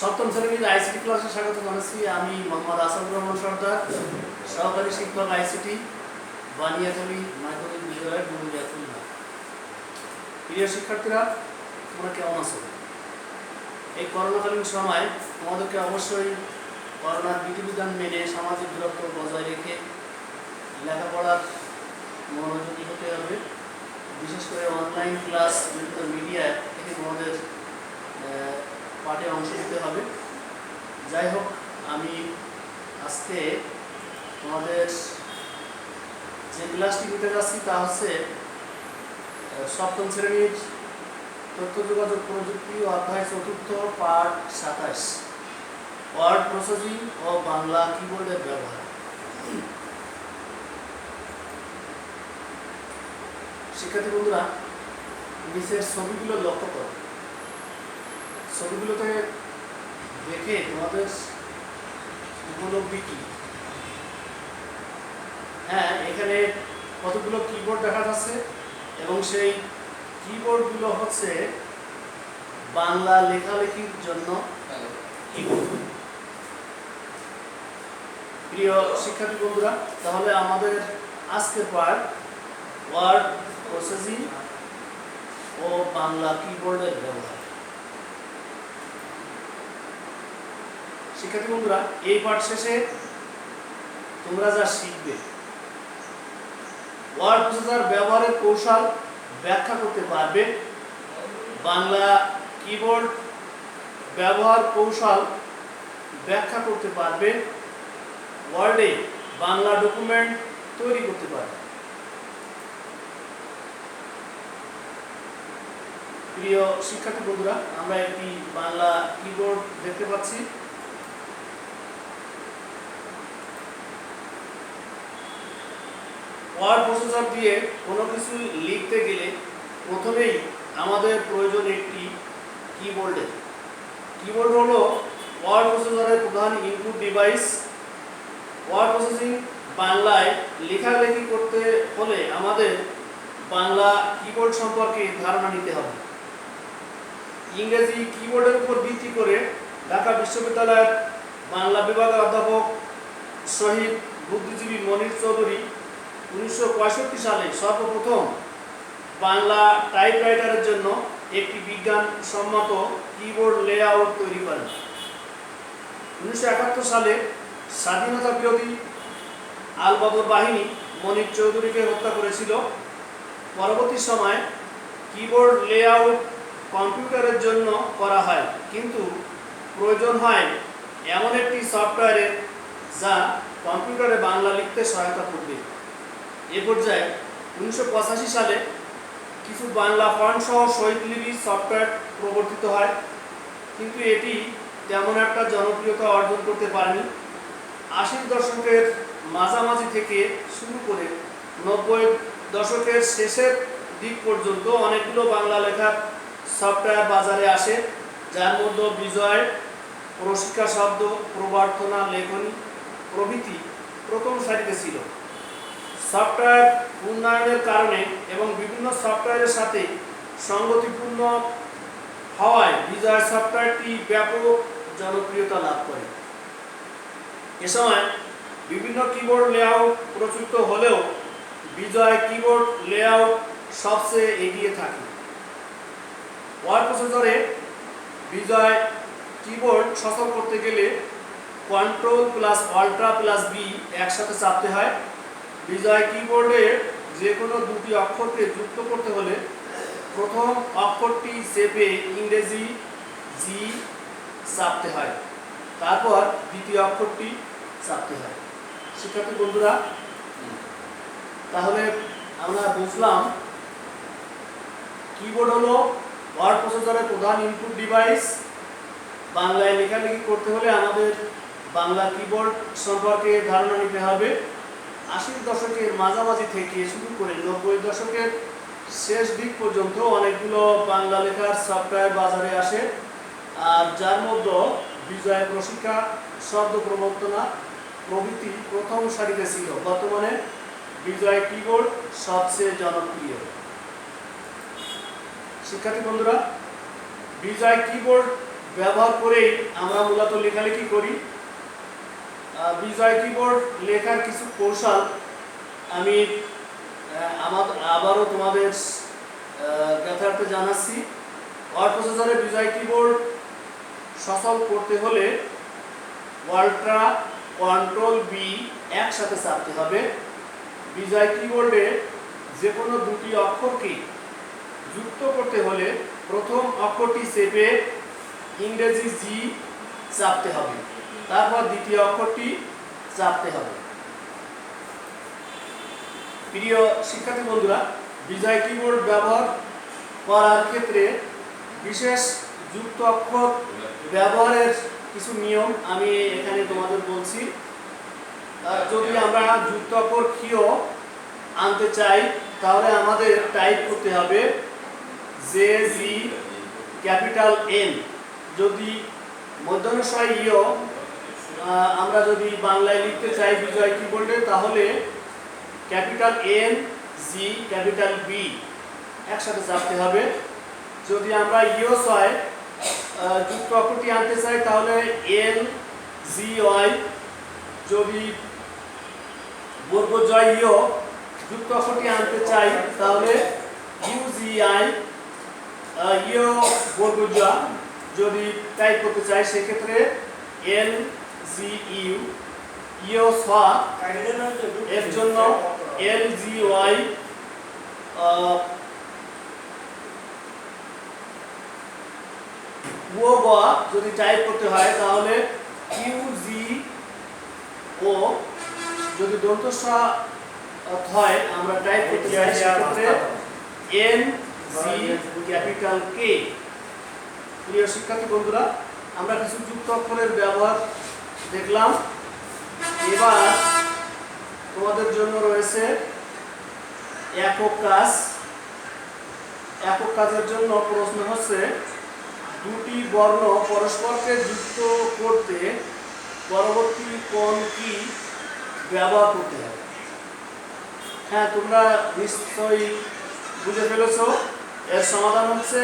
সপ্তম শ্রেণীর আইসিটি ক্লাসে স্বাগত জানাচ্ছি। আমি মোহাম্মদ আসাদুর রহমান সর্দার, সহকারী শিক্ষক আইসিটি, বানিয়াতলী মাধ্যমিক বিদ্যালয়, ডুমুরিয়া, খুলনা। প্রিয় শিক্ষার্থীরা, তোমরা কেমন আছো? এই করোনাকালীন সময় তোমাদেরকে অবশ্যই করোনার বিধিবিধান মেনে সামাজিক দূরত্ব বজায় রেখে লেখাপড়ার মনোযোগী হতে হবে। বিশেষ করে অনলাইন ক্লাস, বিভিন্ন মিডিয়া থেকে তোমাদের পাঠে অংশ নিতে হবে। যাই হোক, আমি আজকে তোমাদের যে ক্লাসটি নিতে যাচ্ছি তা হচ্ছে সপ্তম শ্রেণীর তথ্য যোগাযোগ প্রযুক্তি অধ্যায় 4 পাঠ 27, ওয়ার্ড প্রসেসিং ও বাংলা কিবোর্ডের ব্যবহার। শিক্ষার্থী বন্ধুরা, নিচের ছবিগুলো লক্ষ্য করো। ছবিগুলোতে দেখে তোমাদের উপলব্ধি কি? হ্যাঁ, এখানে কতগুলো কিবোর্ড দেখা যাচ্ছে এবং সেই কিবোর্ডগুলো হচ্ছে বাংলা লেখালেখির জন্য কিবোর্ড। প্রিয় শিক্ষার্থী বন্ধুরা, তাহলে আমাদের আজকের পাঠ ওয়ার্ড প্রসেসিং ও বাংলা কিবোর্ডের ব্যবহার। শিক্ষার্থী বন্ধুরা, এই পাঠ শেষে তোমরা যা শিখবে, ওয়ার্ড প্রসেসর ব্যবহারের কৌশল ব্যাখ্যা করতে পারবে, বাংলা কিবোর্ড ব্যবহার কৌশল ব্যাখ্যা করতে পারবে, ওয়ার্ডে বাংলা ডকুমেন্ট তৈরি করতে পারবে। প্রিয় শিক্ষার্থী বন্ধুরা, আমরা একটি বাংলা কিবোর্ড দেখতে পাচ্ছি। ওয়ার্ড প্রসেসর দিয়ে কোনো কিছু লিখতে গেলে প্রথমেই আমাদের প্রয়োজন একটি কিবোর্ডের। কিবোর্ড হলো ওয়ার্ড প্রসেসরের প্রধান ইনপুট ডিভাইস। ওয়ার্ড প্রসেসিং বাংলায় লেখালেখি করতে হলে আমাদের বাংলা কিবোর্ড সম্পর্কে ধারণা নিতে হবে। ইংরেজি কিবোর্ডের উপর ভিত্তি করে ঢাকা বিশ্ববিদ্যালয়ের বাংলা বিভাগের অধ্যাপক শহীদ বুদ্ধিজীবী মনির চৌধুরী 1965 সালে সর্বপ্রথম বাংলা টাইপরাইটারের জন্য একটি বিজ্ঞানসম্মত কিবোর্ড লেআউট তৈরি করেন। 1971 সালে স্বাধীনতা বিরোধী আল বদর বাহিনী মনির চৌধুরীকে হত্যা করেছিল। পরবর্তী সময়ে কিবোর্ড লেআউট কম্পিউটারের জন্য করা হয়, কিন্তু প্রয়োজন হয় এমন একটি সফটওয়্যারের যা কম্পিউটারে বাংলা লিখতে সহায়তা করবে। এ পর্যায়ে 1985 সালে কিছু বাংলা ফন্ট সহ শহীদলিপি সফটওয়্যার প্রবর্তিত হয়, কিন্তু এটি তেমন একটা জনপ্রিয়তা অর্জন করতে পারেনি। 80 দশকের মাঝামাঝি থেকে শুরু করে 90 দশকের শেষের দিক পর্যন্ত অনেকগুলো বাংলা লেখার সফটওয়্যার বাজারে আসে, যার মধ্যে বিজয়, প্রশিক্ষা শব্দ, প্রবর্তনা লেখনী প্রভৃতি প্রথম সারিতে ছিল। সফটওয়্যার উন্নয়নের কারণে এবং বিভিন্ন সফটওয়্যারের সাথে সঙ্গতিপূর্ণ হওয়ায় বিজয় সফটওয়্যারটি ব্যাপক জনপ্রিয়তা লাভ করে। এ সময় বিভিন্ন কিবোর্ড লেআউট প্রচলিত হলেও বিজয় কিবোর্ড লেআউট সবচেয়ে এগিয়ে থাকে। ওয়ার্ড প্রসেসরে বিজয় কিবোর্ড সচল করতে গেলে কন্ট্রোল প্লাস অল্ট্রা প্লাস বি একসাথে চাপতে হয়। বিজয় কিবোর্ডে যে কোনো দুটি অক্ষরকে যুক্ত করতে হলে প্রথম অক্ষরটি চেপে ইংরেজি জি চাপতে হয়, তারপর দ্বিতীয় অক্ষরটি চাপতে হয়। শিক্ষার্থী বন্ধুরা, তাহলে আমরা বুঝলাম কিবোর্ড হলো ওয়ার্ড প্রসেসরের প্রধান ইনপুট ডিভাইস। বাংলায় লেখালেখি করতে হলে আমাদের বাংলা কিবোর্ড সম্পর্কে ধারণা নিতে হবে। 80 দশকের মাঝামাঝি থেকে শুরু করে 90 দশকের শেষ দিক পর্যন্ত অনেকগুলো বাংলা লেখার সফটওয়্যার বাজারে আসে, আর যার মধ্যে বিজয়, প্রশিক্ষা, শব্দ প্রবর্তনা প্রভৃতি প্রথম সারিতে ছিল। বর্তমানে বিজয় কিবোর্ড সবচেয়ে জনপ্রিয়। শিক্ষার্থী বন্ধুরা, বিজয় কিবোর্ড ব্যবহার করেই আমরা মূলত লেখালেখি করি। বিজয় কিবোর্ড লেখার কিছু কৌশল আমি আবারও তোমাদের জ্ঞাতার্থে জানাচ্ছি। ওয়ার্ড প্রসেসরে বিজয় কিবোর্ড সচল করতে হলে অল্ট্রা কন্ট্রোল বি একসাথে চাপতে হবে। বিজয় কিবোর্ডে যে কোনো দুটি অক্ষরকে যুক্ত করতে হলে প্রথম অক্ষরটি চেপে ইংরেজি জি চাপতে হবে, তারপর দ্বিতীয় অক্ষরটি চাপতে হবে। প্রিয় শিক্ষার্থী বন্ধুরা, বিজয় কিবোর্ড ব্যবহার করার ক্ষেত্রে বিশেষ যুক্ত অক্ষর ব্যবহারের কিছু নিয়ম আমি এখানে তোমাদের বলছি। যদি আমরা যুক্ত অক্ষর কিও আনতে চাই তাহলে আমাদের টাইপ করতে হবে জে জি ক্যাপিটাল এন। যদি মধ্যমস্বয় ইও আমরা যদি বাংলায় লিখতে চাই বিজয় কিবোর্ডে তাহলে capital N G capital B একসাথে চাপতে হবে। যদি আমরা ইও ছয় যুক্ত অক্ষরটি আনতে চাই তাহলে এন জি ওয়াই। যদি বর্গ জয় ইও যুক্ত অক্ষরটি আনতে চাই তাহলে ইউ জি আই ইও বর্গ জয়। যদি টাইপ করতে চাই সেক্ষেত্রে এন জি ইউ ইও সা এর জন্য এল জি ওয়াই ও গ। যদি টাইপ করতে হয় তাহলে ইউ জি ও। যদি দন্ত হয় আমরা টাইপ করতে চাই সেক্ষেত্রে এন জি ক্যাপিটাল কে। প্রিয় শিক্ষার্থী বন্ধুরা, আমরা কিছু যুক্ত অক্ষরের ব্যবহার দেখলাম। এবার তোমাদের জন্য রয়েছে একক কাজ। একক কাজের জন্য প্রশ্ন হচ্ছে দুটি বর্ণ পরস্পরকে যুক্ত করতে পরবর্তী কোন কি ব্যবহার করতে হবে? হ্যাঁ, তোমরা নিশ্চয়ই বুঝে ফেলেছো। এর সমাধান হচ্ছে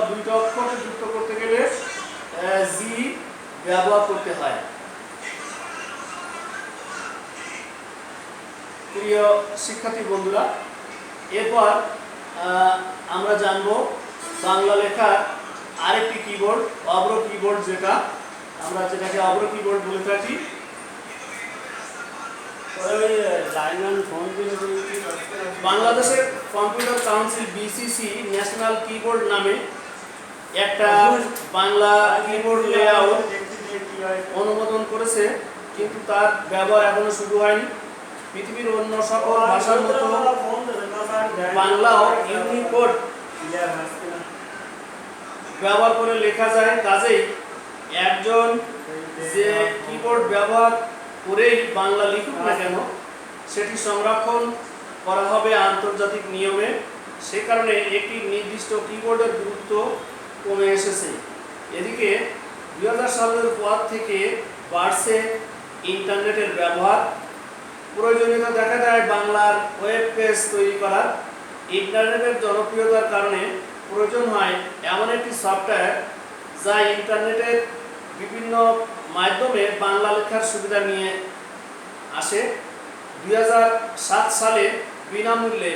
দুইটা অক্ষরকে যুক্ত করতে গেলে জি ব্যবহার করতে হয়। প্রিয় শিক্ষার্থী বন্ধুরা, এরপর আমরা জানব বাংলা লেখার আরেকটি কিবোর্ড, অব্র কিবোর্ড, যেটাকে অব্র কিবোর্ড বলে থাকি। বাংলাদেশের computer council BCC national keyboard নামে একটা বাংলা কিবোর্ড লেআউট অনুমোদন করেছে, কিন্তু তার ব্যবহার এখনো শুরু হয়নি। পৃথিবীর অন্য সকল ভাষার মতো বাংলাও ইউনিকোড ব্যবহার করে লেখা যায়। কাজেই একজন যে কিবোর্ড ব্যবহার করেই বাংলা লিখুক না কেন সেটি সংরক্ষণ করা হবে আন্তর্জাতিক নিয়মে। সে কারণে একটি নির্দিষ্ট কিবোর্ডের গুরুত্ব কমে এসেছে। এদিকে 2000 সালের পর থেকে বাড়ছে ইন্টারনেটের ব্যবহার। প্রয়োজনীয়তা দেখা দেয় বাংলার ওয়েব পেজ তৈরি করার। ইন্টারনেটের জনপ্রিয়তার কারণে প্রয়োজন হয় এমন একটি সফটওয়্যার যা ইন্টারনেটের বিভিন্ন মাধ্যমে বাংলা লেখার সুবিধা নিয়ে আসে। 2007 সালে বিনামূল্যে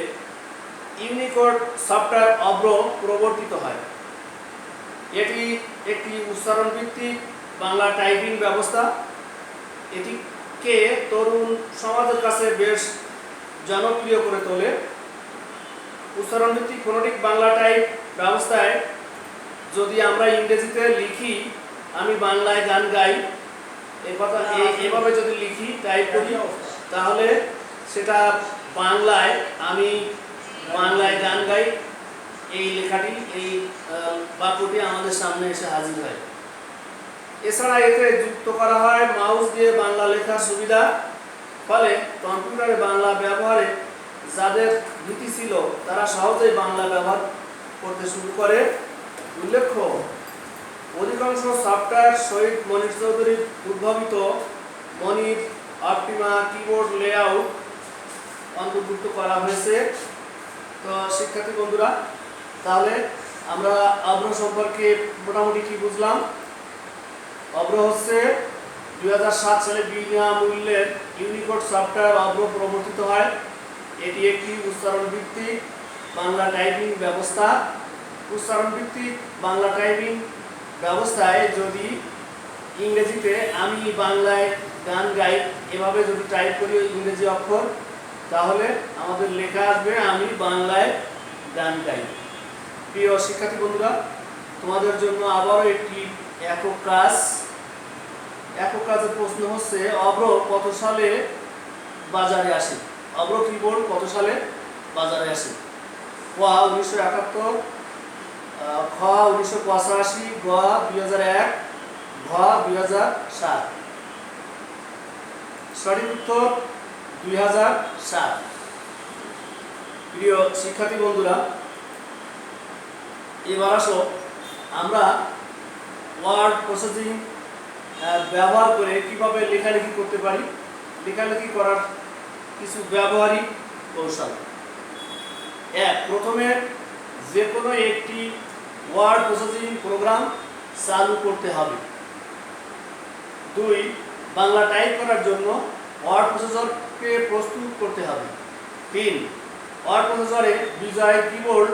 ইউনিকোড সফটওয়্যার অব্র প্রবর্তিত হয়। এটি একটি উচ্চারণ ভিত্তিক বাংলা টাইপিং ব্যবস্থা। এটিকে তরুণ সমাজের কাছে বেশ জনপ্রিয় করে তোলে। উচ্চারণ ভিত্তিক ফোনেটিক বাংলা টাইপ ব্যবস্থায় যদি আমরা ইংরেজিতে লিখি আমি বাংলায় গান গাই, এভাবে যদি লিখি টাইপ করি তাহলে সেটা বাংলায় আমি বাংলায় গান গাই এই লেখাটি, এই বাক্যটি আমাদের সামনে এসে হাজির হয়। এছাড়া এতে যুক্ত করা হয় মাউস দিয়ে বাংলা লেখার সুবিধা। ফলে কম্পিউটারে বাংলা ব্যবহারে যাদের ভীতি ছিল তারা সহজেই বাংলা ব্যবহার করতে শুরু করে। উল্লেখ্য, অধিকাংশ সফটওয়্যার শহীদ মনির চৌধুরীর উদ্ভাবিত মনির অপটিমা কিবোর্ড লেআউট অন্তর্ভুক্ত করা হয়েছে। তো শিক্ষার্থী বন্ধুরা, তাহলে আমরা অব্র সম্পর্কে মোটামুটি কি বুঝলাম? অব্র হচ্ছে 2007 সালে বিনামূল্যের ইউনিকোড সফটওয়্যার অব্র প্রবর্তিত হয়। এটি একটি উচ্চারণ ভিত্তিক বাংলা টাইপিং ব্যবস্থা। উচ্চারণ ভিত্তিক বাংলা টাইপিং ব্যবস্থায় যদি ইংরেজিতে আমি বাংলায় গান গাই এভাবে যদি টাইপ করি ইংরেজি অক্ষর, তাহলে আমাদের লেখা আসবে আমি বাংলায় গান গাই। প্রিয় শিক্ষার্থী বন্ধুরা, তোমাদের জন্য আবারও একটি একক কাজের প্রশ্ন হচ্ছে অব্র কত সালে বাজারে আসে? অব্র কিবোর্ড কত সালে বাজারে আসে? ক 1971, খ 1985, গ 2001, ঘ 2007। সঠিক উত্তর 2007। প্রিয় শিক্ষার্থী বন্ধুরা, এবার আসো আমরা ওয়ার্ড প্রসেসিং ব্যবহার করে কিভাবে লেখালেখি করতে পারি। লেখালেখি করার কিছু ব্যবহারিক কৌশল। প্রথমে যে কোনো একটি ওয়ার্ড প্রসেসিং প্রোগ্রাম চালু করতে হবে। 2, বাংলা টাইপ করার জন্য ওয়ার্ড প্রসেসরকে প্রস্তুত করতে হবে। 3, ওয়ার্ড প্রসেসরে বিজয় কিবোর্ড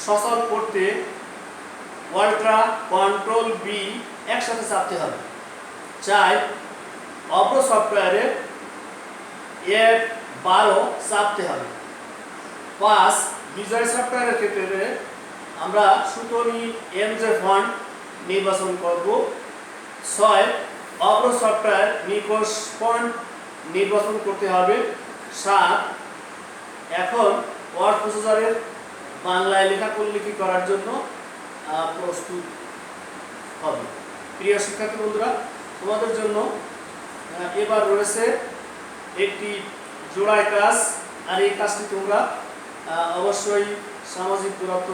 সচল করতে অল্ট্রা কন্ট্রোল বি একসাথে চাপতে হবে। 4, অব্র সফটওয়্যারে F12 চাপতে হবে। 5, বিজয় সফটওয়্যারের ক্ষেত্রে আমরা সুতনি এমজে ফন্ট নির্বাচন করব। 6, অব্র সফটওয়্যার নিকোষ ফন্ট নির্বাচন করতে হবে। 7, এখন ওয়ার্ড প্রসেসরের বাংলায় লেখালেখি করার জন্য প্রস্তুত হবে। প্রিয় শিক্ষার্থী বন্ধুরা, তোমাদের জন্য এবার রয়েছে একটি জোড়ায় কাজ, আর এই কাজটি তোমরা অবশ্যই সামাজিক দূরত্ব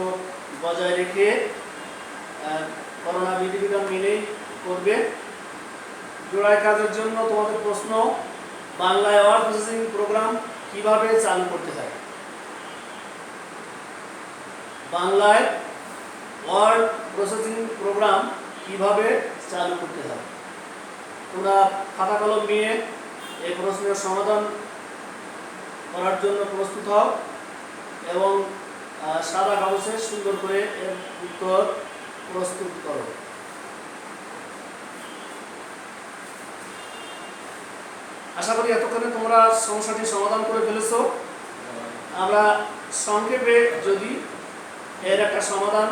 বজায় রেখে করোনা বিধিবিধান মেনেই করবে। জোড়ায় কাজের জন্য তোমাদের প্রশ্ন, বাংলায় ওয়ার্ড প্রসেসিং প্রোগ্রাম কিভাবে চালু করতে হয়? বাংলায় ওয়ার্ড প্রসেসিং প্রোগ্রাম কিভাবে চালু করতে হয়? তোমরা খাতা কলম নিয়ে এই প্রশ্নের সমাধান করার জন্য প্রস্তুত হও এবং সাদা কাগজে সুন্দর করে এর উত্তর প্রস্তুত করো। আশা করি এতক্ষণে তোমরা সমস্যাটি সমাধান করে ফেলেছো। আমরা সংক্ষেপে যদি এর একটা সমাধান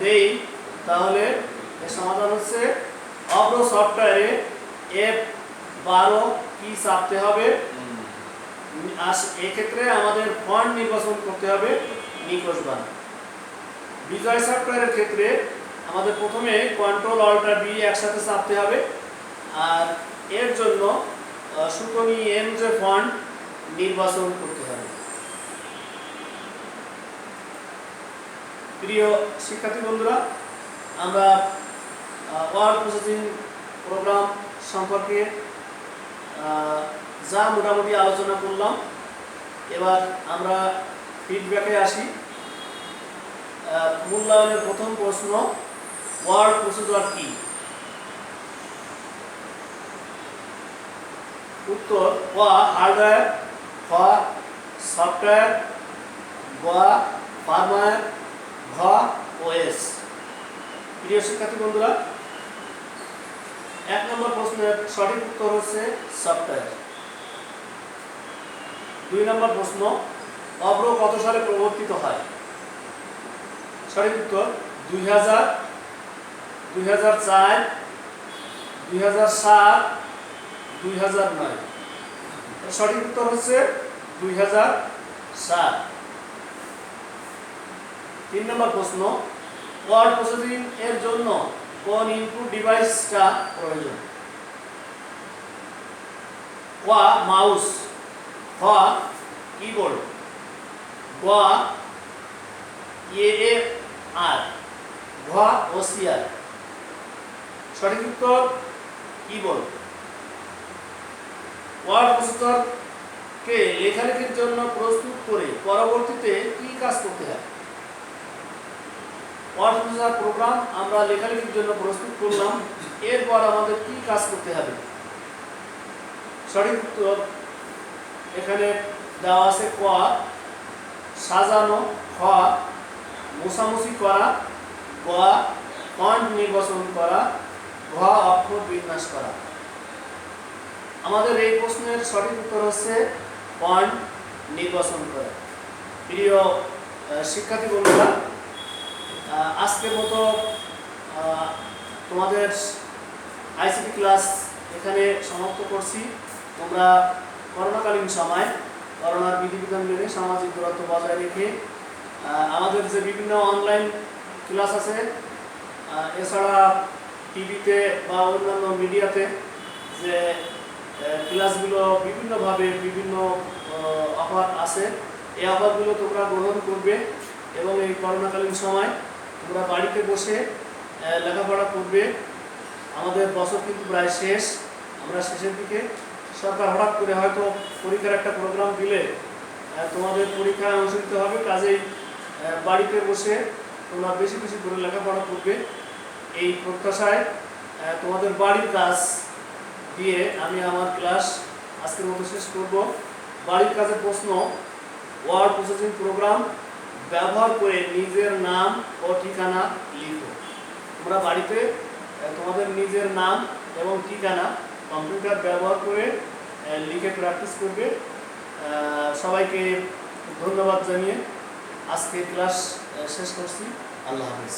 দেই, তাহলে এর সমাধান হচ্ছে অব্র সফটওয়্যারে F12 কি চাপতে হবে। এক্ষেত্রে আমাদের ফন্ট নির্বাচন করতে হবে নিকোষ বান। বিজয় সফটওয়্যারের ক্ষেত্রে আমাদের প্রথমে কন্ট্রোল অল্ট্রা বি একসাথে চাপতে হবে, আর এর জন্য সুতনি এমজে ফন্ট নির্বাচন করতে হবে। প্রিয় শিক্ষার্থী বন্ধুরা, আমরা ওয়ার্ড প্রসেসিং প্রোগ্রাম সম্পর্কে যা মোটামুটি আলোচনা করলাম, এবার আমরা ফিডব্যাকে আসি। মূল্যায়নের প্রথম প্রশ্ন, ওয়ার্ড প্রসেসর কি? উত্তর ক হার্ডওয়্যার, খ সফটওয়্যার, গ ফার্মওয়্যার, ঘ ওএস। প্রিয় শিক্ষার্থী বন্ধুরা, 1 নম্বর প্রশ্নের সঠিক উত্তর হচ্ছে সফটওয়্যার। 2 নম্বর প্রশ্ন, অব্র কত সালে প্রবর্তিত হয়? সঠিক উত্তর 2000, 2004, 2007, 2009। সঠিক উত্তর হচ্ছে 2007। 3 নম্বর প্রশ্ন, ওয়ার্ড প্রসেসিং এর জন্য কোন ইনপুট ডিভাইসটা প্রয়োজন? ক মাউস, খ কিবোর্ড, গ এএআর, ঘ ওসিআর। সঠিক উত্তর কিবোর্ড। ওয়ার্ড প্রসেসরকে লেখালেখির জন্য প্রস্তুত করে পরবর্তীতে কি কাজ করতে হয়? ওয়ার্ড প্রসেসর প্রোগ্রাম আমরা লেখালেখির জন্য প্রস্তুত করলাম। এরপর আমাদের কি কাজ করতে হবে? সঠিক উত্তর এখানে দেওয়া আছে। ক সাজানো, খ মোছামুছি করা, গ ফন্ট নির্বাচন করা, ঘ অক্ষর বিন্যাস করা। আমাদের এই প্রশ্নের সঠিক উত্তর হচ্ছে ফন্ট নির্বাচন করা। প্রিয় শিক্ষার্থী বন্ধুরা, আজকের মতো তোমাদের আইসিটি ক্লাস এখানে সমাপ্ত করছি। তোমরা করোনাকালীন সময় করোনার বিধিবিধান মেনে সামাজিক দূরত্ব বজায় রেখে আমাদের যে বিভিন্ন অনলাইন ক্লাস আছে, এছাড়া টিভিতে বা অন্যান্য মিডিয়াতে যে ক্লাসগুলো বিভিন্নভাবে বিভিন্ন অফার আছে, এই অফারগুলো তোমরা গ্রহণ করবে এবং এই করোনাকালীন সময় তোমরা বাড়িতে বসে লেখাপড়া করবে। আমাদের বছর কিন্তু প্রায় শেষ, আমরা শেষের দিকে। সরকার হঠাৎ করে হয়তো পরীক্ষার একটা প্রোগ্রাম দিলে তোমাদের পরীক্ষায় অংশ নিতে হবে, কাজেই বাড়িতে বসে তোমরা বেশি বেশি করে লেখাপড়া করবে। এই প্রত্যাশায় তোমাদের বাড়ির কাজ দিয়ে আমি আমার ক্লাস আজকের মতো শেষ করব। বাড়ির কাজের প্রশ্ন: ওয়ার্ড প্রসেসিং প্রোগ্রাম ব্যবহার করে নিজের নাম ও ঠিকানা লিখো। তোমরা বাড়িতে তোমাদের নিজের নাম এবং ঠিকানা কম্পিউটার ব্যবহার করে লিখে প্র্যাকটিস করবে। সবাইকে ধন্যবাদ জানিয়ে আজকে ক্লাস শেষ করছি। আল্লাহ হাফেজ।